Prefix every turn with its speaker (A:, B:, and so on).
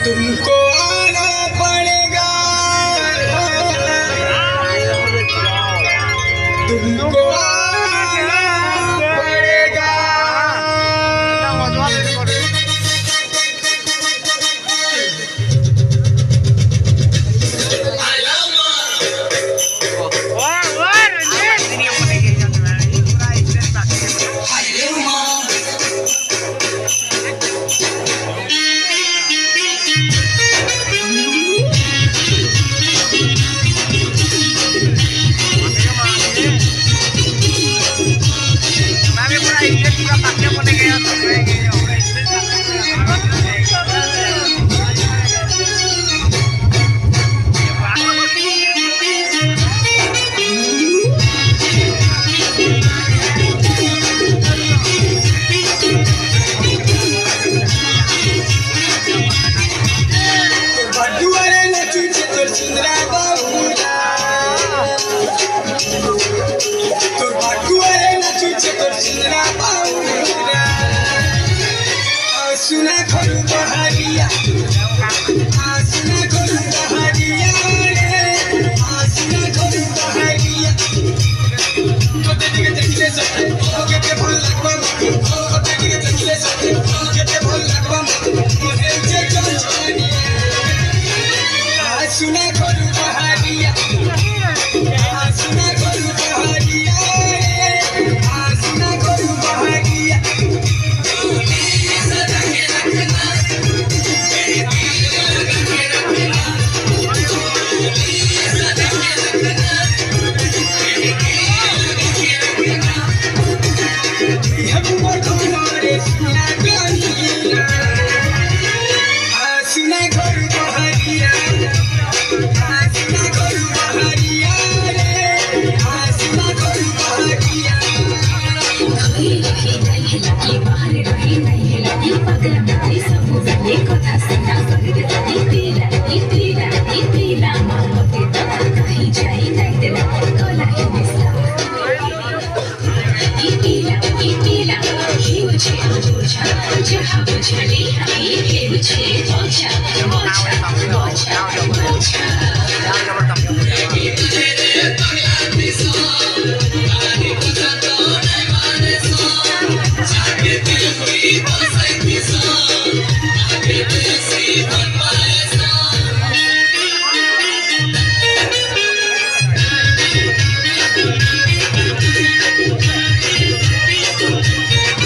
A: तुमको आना पड़ेगा, तुमको आना पड़ेगा। सुना करू बहारिया, सुना करू बहारिया, सुना करू बहारिया। कोते दिखे देखले सते, केते भल लागबा मते, कोते दिखे देखले सते, केते भल लागबा मते, मोहे जे जवानी। सुना करू बहारिया, सुना करू बहारिया, सुना करू बहारिया। सुना करू बहारिया, सुना करू बहारिया, सुना करू बहारिया।
B: कभी रही नहीं लगी बाहर रही नहीं लगी पगला नहीं सब ये कथा सुना कर पीला पीला मोहब्बत तो कहीं जाई नहीं दिला कोला ही मिसला पीला ही मुझे बुझा जहाँ बुझली ही मुझे बोझा बोझा बोझा बोझा